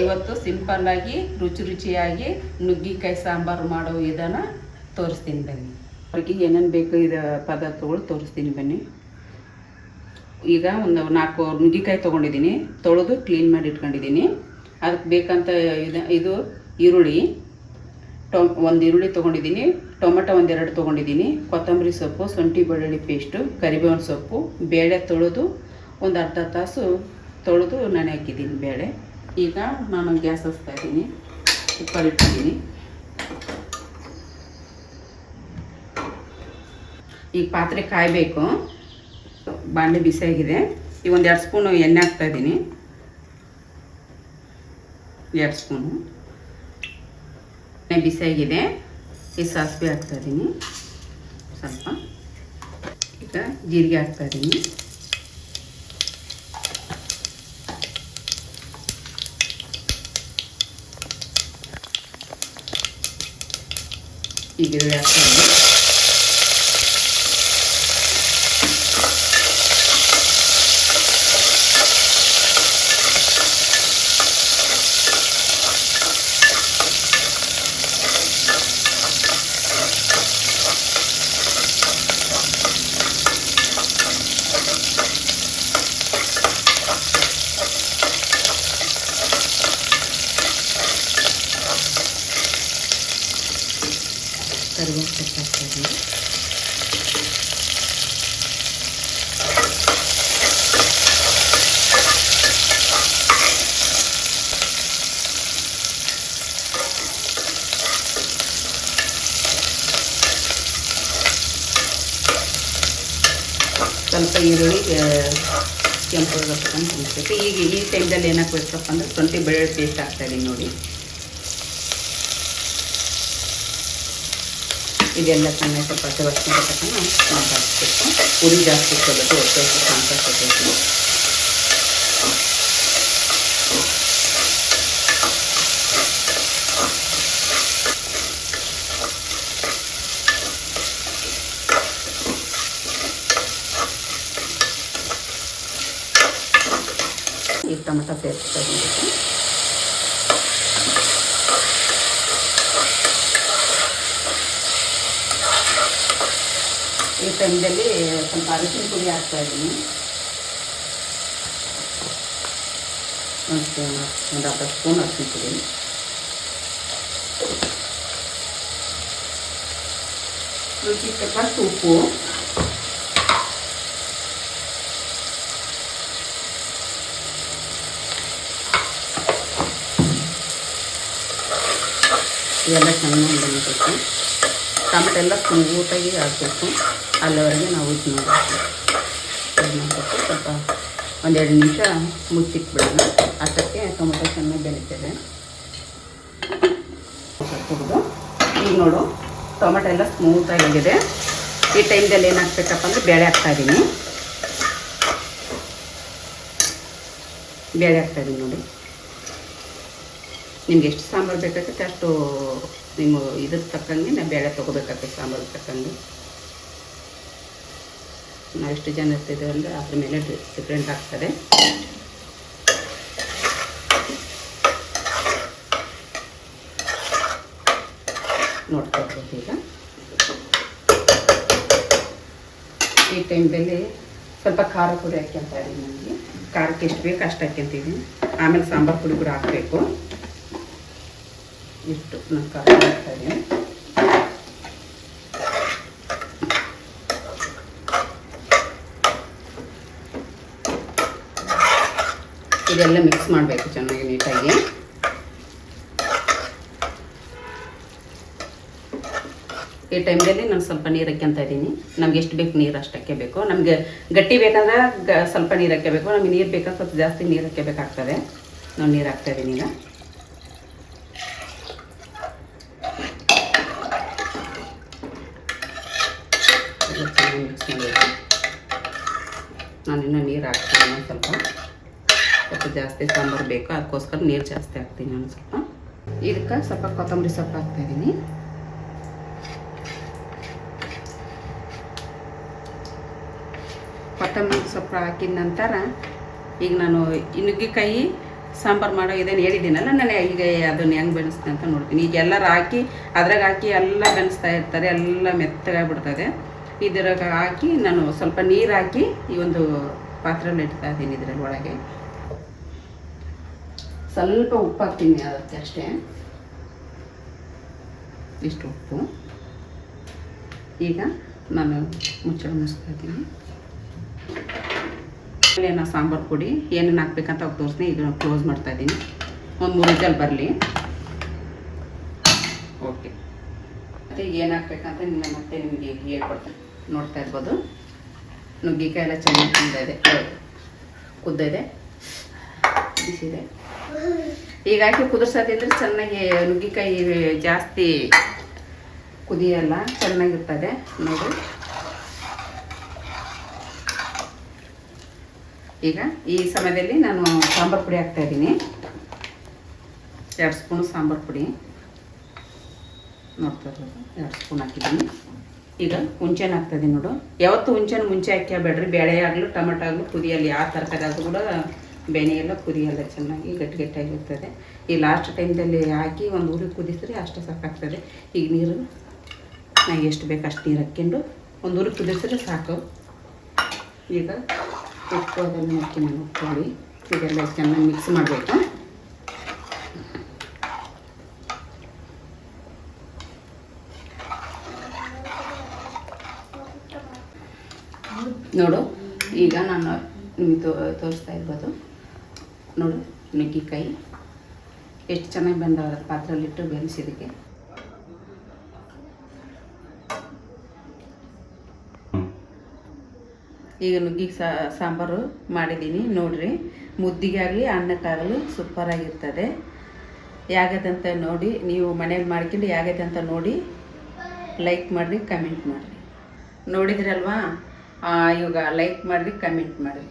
ಇವತ್ತು ಸಿಂಪಲ್ಲಾಗಿ ರುಚಿಯಾಗಿ ನುಗ್ಗಿಕಾಯಿ ಸಾಂಬಾರು ಮಾಡೋ ವಿಧಾನ ತೋರಿಸ್ತೀನಿ ಬನ್ನಿ. ಅವ್ರಿಗೆ ಏನೇನು ಬೇಕು ಇದು ಪದಾರ್ಥಗಳು ತೋರಿಸ್ತೀನಿ ಬನ್ನಿ. ಈಗ ಒಂದು 4 ನುಗ್ಗಿಕಾಯಿ ತೊಗೊಂಡಿದ್ದೀನಿ, ತೊಳೆದು ಕ್ಲೀನ್ ಮಾಡಿ ಇಟ್ಕೊಂಡಿದ್ದೀನಿ. ಅದಕ್ಕೆ ಬೇಕಂತ ಇದು ಈರುಳ್ಳಿ, ಒಂದು ಈರುಳ್ಳಿ ತೊಗೊಂಡಿದ್ದೀನಿ, ಟೊಮೆಟೊ 1-2 ತೊಗೊಂಡಿದ್ದೀನಿ, ಕೊತ್ತಂಬರಿ ಸೊಪ್ಪು, ಶುಂಠಿ ಬೆಳ್ಳುಳ್ಳಿ ಪೇಸ್ಟು, ಕರಿಬೇವಿನ ಸೊಪ್ಪು, ಬೇಳೆ ತೊಳೆದು ಒಂದು ಅರ್ಧ ತಾಸು ತೊಳೆದು ನೆನೆ ಹಾಕಿದ್ದೀನಿ ಬೇಳೆ. ಈಗ ನಾನು ಗ್ಯಾಸ್ ಹಚ್ತಾ ಇದ್ದೀನಿ, ಕುಕ್ಕರ್ ಇಟ್ಟಿದ್ದೀನಿ. ಈಗ ಪಾತ್ರೆ ಕಾಯಬೇಕು, ಬಾಣಲೆ ಬಿಸಿಯಾಗಿದೆ. ಈಗ 1-2 ಸ್ಪೂನು ಎಣ್ಣೆ ಹಾಕ್ತಾಯಿದ್ದೀನಿ, 2 ಸ್ಪೂನು ಎಣ್ಣೆ ಬಿಸಿಯಾಗಿದೆ. ಈ ಸಾಸಿವೆ ಹಾಕ್ತಾಯಿದ್ದೀನಿ ಸ್ವಲ್ಪ. ಈಗ ಜೀರಿಗೆ ಹಾಕ್ತಾಯಿದ್ದೀನಿ, ಈಗ ಈರುಳ್ಳಿ ಹಾಕ್ತಾಯಿದ್ದೀನಿ. ಕರಿಬೇವು ಸೊಪ್ಪು ಹಾಕ್ತಾಯಿದ್ದೀನಿ. ಸ್ವಲ್ಪ ಈರುಳ್ಳಿ ಕೆಂಪು ಬರ್ಬೇಕಂತ ಅನಿಸ್ತೈತೆ. ಈಗ ಈ ಟೈಮ್ದಲ್ಲಿ ಏನು ಹಾಕ್ಬೇಕಪ್ಪ ಅಂದರೆ ಶುಂಠಿ ಬೆಳ್ಳುಳ್ಳಿ ಪೇಸ್ಟ್ ಹಾಕ್ತಾಯಿದ್ದೀನಿ ನೋಡಿ. ಇದೆಲ್ಲ ಚೆನ್ನಾಗಿ ಸ್ವಲ್ಪ ವಾಸನೆ ಬರ್ತಕ್ಕಂಥ ಮಾತಾಡ್ಬೇಕು. ಉರಿ ಜಾಸ್ತಿ ಇಟ್ಕೋಬೇಕು, ಹೊಟ್ಟೆ ಕಾಣಿಸ್ಕೋಬೇಕು. ಈಗ ಟೊಮೆಟೊ ಪೇಸ್ಟ್ ತಗೊಂಡಿತ್ತು. ಈ ಟೈಮ್ದಲ್ಲಿ ಸ್ವಲ್ಪ ಅರಿಶಿನ ಪುಡಿ ಹಾಕ್ತಾಯಿದ್ದೀನಿ, ಒಂದು ಅರ್ಧ ಸ್ಪೂನ್ ಅರಿಶಿನ ಪುಡಿ. ರುಚಿಗೆ ತಕ್ಕಷ್ಟು ಉಪ್ಪು, ಇವೆಲ್ಲ ಚೆನ್ನಾಗಿ ಬೆಳಿಬೇಕು. ಟೊಮೆಟೊ ಎಲ್ಲ ಸ್ಮೂತಾಗಿ ಹಾಕಬೇಕು, ಅಲ್ಲಿವರೆಗೆ ನಾವು ಇದು ಮಾಡಬೇಕು. ಸ್ವಲ್ಪ 1-2 ನಿಮಿಷ ಮುಚ್ಚಿಟ್ಬಿಡೋಣ. ಅಷ್ಟಕ್ಕೆ ಟೊಮೆಟೊ ಚೆನ್ನಾಗಿ ಬೆಳೀತದೆ. ಈಗ ನೋಡು ಟೊಮೆಟೊ ಎಲ್ಲ ಸ್ಮೂತಾಗಿದೆ. ಈ ಟೈಮ್ದಲ್ಲಿ ಏನು ಹಾಕ್ಬೇಕಪ್ಪ ಅಂದರೆ ಬೇಳೆ ಹಾಕ್ತಾಯಿದ್ದೀನಿ. ಬೇಳೆ ಹಾಕ್ತಾಯಿದ್ದೀನಿ ನೋಡಿ. ನಿಮ್ಗೆ ಎಷ್ಟು ಸಾಂಬಾರು ಬೇಕಾಗುತ್ತೆ ಅಷ್ಟು ನಿಮ್ಮ ಇದ್ರ ತಕ್ಕಂಗೆ ನಾವು ಬೇಳೆ ತೊಗೋಬೇಕಾಗ್ತದೆ. ಸಾಂಬಾರು ತಕ್ಕಂಗೆ ನಾವು ಎಷ್ಟು ಜನ ಇರ್ತಿದ್ದೇವೆ ಅಂದರೆ ಅದ್ರ ಮೇಲೆ ಡಿಫ್ರೆಂಟ್ ಆಗ್ತದೆ. ನೋಡ್ತಾ ಇರ್ಬೋದು. ಈಗ ಈ ಟೈಮ್ದಲ್ಲಿ ಸ್ವಲ್ಪ ಖಾರ ಪುಡಿ ಹಾಕ್ಯಂತ ಇದ್ದೀನಿ. ನನಗೆ ಖಾರಕ್ಕೆ ಎಷ್ಟು ಬೇಕು ಅಷ್ಟು ಹಾಕ್ಯಂತೀವಿ. ಆಮೇಲೆ ಸಾಂಬಾರು ಪುಡಿ ಕೂಡ ಹಾಕಬೇಕು. ಇಷ್ಟು ನಾನು ಖಾರ ಹಾಕ್ತಾಯಿದ್ದೀನಿ. ಇದೆಲ್ಲ ಮಿಕ್ಸ್ ಮಾಡಬೇಕು ಚೆನ್ನಾಗಿ ನೀಟಾಗಿ. ಈ ಟೈಮ್ದಲ್ಲಿ ನಾನು ಸ್ವಲ್ಪ ನೀರು ಹಾಕ್ಯಂತ ಇದ್ದೀನಿ. ನಮ್ಗೆ ಎಷ್ಟು ಬೇಕು ನೀರು ಅಷ್ಟಕ್ಕೆ ಬೇಕು. ನಮಗೆ ಗಟ್ಟಿ ಬೇಕಂದ್ರೆ ಸ್ವಲ್ಪ ನೀರು ಹಾಕಬೇಕು. ನಮಗೆ ನೀರು ಬೇಕಾದ್ರೆ ಸ್ವಲ್ಪ ಜಾಸ್ತಿ ನೀರು ಹಾಕಬೇಕಾಗ್ತದೆ. ನಾನು ನೀರು ಹಾಕ್ತಾಯಿದ್ದೀನಿ. ಈಗ ಚೆನ್ನಾಗಿ ಮಿಕ್ಸ್ ಮಾಡಬೇಕು. ನಾನಿನ್ನೂ ನೀರು ಹಾಕ್ತೀನಿ. ಸ್ವಲ್ಪ ಜಾಸ್ತಿ ಸಾಂಬಾರು ಬೇಕು, ಅದಕ್ಕೋಸ್ಕರ ನೀರು ಜಾಸ್ತಿ ಹಾಕ್ತೀನಿ ನಾನು ಸ್ವಲ್ಪ. ಇದಕ್ಕೆ ಸ್ವಲ್ಪ ಕೊತ್ತಂಬರಿ ಸೊಪ್ಪು ಹಾಕ್ತಾಯಿದ್ದೀನಿ. ಕೊತ್ತಂಬರಿ ಸೊಪ್ಪು ಹಾಕಿದ ನಂತರ ಈಗ ನಾನು ಈ ನುಗ್ಗೆಕಾಯಿ ಸಾಂಬಾರು ಮಾಡೋ ಇದನ್ನು ಹೇಳಿದ್ದೀನಲ್ಲ, ನಾನು ಈಗ ಅದನ್ನು ಹೆಂಗೆ ಬೆಳೆಸ್ತೆ ಅಂತ ನೋಡ್ತೀನಿ. ಈಗ ಎಲ್ಲರೂ ಹಾಕಿ ಅದ್ರಾಗ ಹಾಕಿ ಎಲ್ಲ ಬೆಳೆಸ್ತಾ ಇರ್ತಾರೆ, ಎಲ್ಲ ಮೆತ್ತಗಾಗ್ಬಿಡ್ತದೆ. ಇದ್ರಾಗ ಹಾಕಿ ನಾನು ಸ್ವಲ್ಪ ನೀರು ಹಾಕಿ ಈ ಒಂದು ಪಾತ್ರೆಯಲ್ಲಿ ಇಡ್ತಾ ಇದ್ದೀನಿ. ಇದರಲ್ಲಿ ಒಳಗೆ ಸ್ವಲ್ಪ ಉಪ್ಪು ಹಾಕ್ತೀನಿ, ಅದಕ್ಕೆ ಅಷ್ಟೇ, ಇಷ್ಟು ಉಪ್ಪು. ಈಗ ನಾನು ಮುಚ್ಚಳ ಮುಚ್ತಾ ಇದ್ದೀನಿ. ನಾನು ಸಾಂಬಾರು ಪುಡಿ ಏನೇನು ಹಾಕ್ಬೇಕಂತ ಅವಾಗ ತೋರಿಸ್ತೀನಿ. ಇದನ್ನು ಕ್ಲೋಸ್ ಮಾಡ್ತಾ ಇದ್ದೀನಿ, ಒಂದು 3 ವಿಷಲ್ ಬರಲಿ. ಓಕೆ, ಮತ್ತು ಏನು ಹಾಕ್ಬೇಕಂತ ಮತ್ತೆ ನಿಮಗೆ ಹೇಳ್ಕೊಡ್ತೀನಿ. ನೋಡ್ತಾ ಇರ್ಬೋದು, ನುಗ್ಗಿಕಾಯಿ ಎಲ್ಲ ಚೆನ್ನಾಗಿ ಕುದ್ದಿದೆ, ಬಿಸಿದೆ. ಈಗ ಹಾಕಿ ಕುದಿಸೋದಿದ್ರೆ ಚೆನ್ನಾಗಿ ನುಗ್ಗಿಕಾಯಿ ಜಾಸ್ತಿ ಕುದಿಯಲ್ಲ, ಚೆನ್ನಾಗಿರ್ತದೆ ನೋಡಿ. ಈಗ ಈ ಸಮಯದಲ್ಲಿ ನಾನು ಸಾಂಬಾರು ಪುಡಿ ಹಾಕ್ತಾಯಿದ್ದೀನಿ, 2 ಸ್ಪೂನ್ ಸಾಂಬಾರು ಪುಡಿ. ನೋಡ್ತಾ ಇರ್ಬೋದು, 2 ಸ್ಪೂನ್ ಹಾಕಿದ್ದೀನಿ. ಈಗ ಹುಂಚೆನ ಹಾಕ್ತಾಯಿದ್ದೀನಿ ನೋಡು. ಯಾವತ್ತು ಹುಂಚೆನ ಮುಂಚೆ ಹಾಕ್ಯಾಬೇಡ್ರಿ, ಬೇಳೆ ಆಗಲು ಟೊಮೆಟೊ ಆಗಲು ಕುದಿಯಲ್ಲಿ, ಯಾವ ತರಕಾರಿ ಆದರೂ ಕೂಡ ಬೆನೆ ಎಲ್ಲ ಕುದಿಯಲ್ಲ, ಚೆನ್ನಾಗಿ ಗಟ್ಟಿಗಟ್ಟಿಯಾಗಿರ್ತದೆ. ಈ ಲಾಸ್ಟ್ ಟೈಮ್ದಲ್ಲಿ ಹಾಕಿ ಒಂದು ಉರಿ ಕುದಿಸಿದ್ರೆ ಅಷ್ಟು ಸಾಕಾಗ್ತದೆ. ಈಗ ನೀರು ನಾನು ಎಷ್ಟು ಬೇಕು ಅಷ್ಟು ನೀರು ಹಾಕ್ಕೊಂಡು ಒಂದು ಉರಿ ಕುದಿಸಿದ್ರೆ ಸಾಕು. ಈಗ ಉಪ್ಪು ಅದನ್ನು ಹಾಕಿ ನಾನು ಉಪ್ಪುಳಿ ಇದೆಲ್ಲ ಚೆನ್ನಾಗಿ ಮಿಕ್ಸ್ ಮಾಡಬೇಕು. ನೋಡು, ಈಗ ನಾನು ನಿಮಗೆ ತೋರಿಸ್ತಾ ಇರ್ಬೋದು ನೋಡು, ನುಗ್ಗಿಕಾಯಿ ಎಷ್ಟು ಚೆನ್ನಾಗಿ ಬಂದವ ಪಾತ್ರೆಯಲ್ಲಿಟ್ಟು ಬೆರೆಸಿದಕ್ಕೆ. ಈಗ ನುಗ್ಗಿ ಸಾಂಬಾರು ಮಾಡಿದ್ದೀನಿ ನೋಡಿರಿ. ಮುದ್ದಿಗಾಗಲಿ ಅನ್ನಕ್ಕಾಗಲಿ ಸೂಪರಾಗಿರ್ತದೆ. ಯಾಗದಂತ ನೋಡಿ, ನೀವು ಮನೇಲಿ ಮಾಡ್ಕೊಂಡು ಯಾಗದಂತ ನೋಡಿ ಲೈಕ್ ಮಾಡಿರಿ, ಕಮೆಂಟ್ ಮಾಡಿರಿ. ನೋಡಿದ್ರಲ್ವಾ, ಇವಾಗ ಲೈಕ್ ಮಾಡಿರಿ, ಕಮೆಂಟ್ ಮಾಡಿರಿ.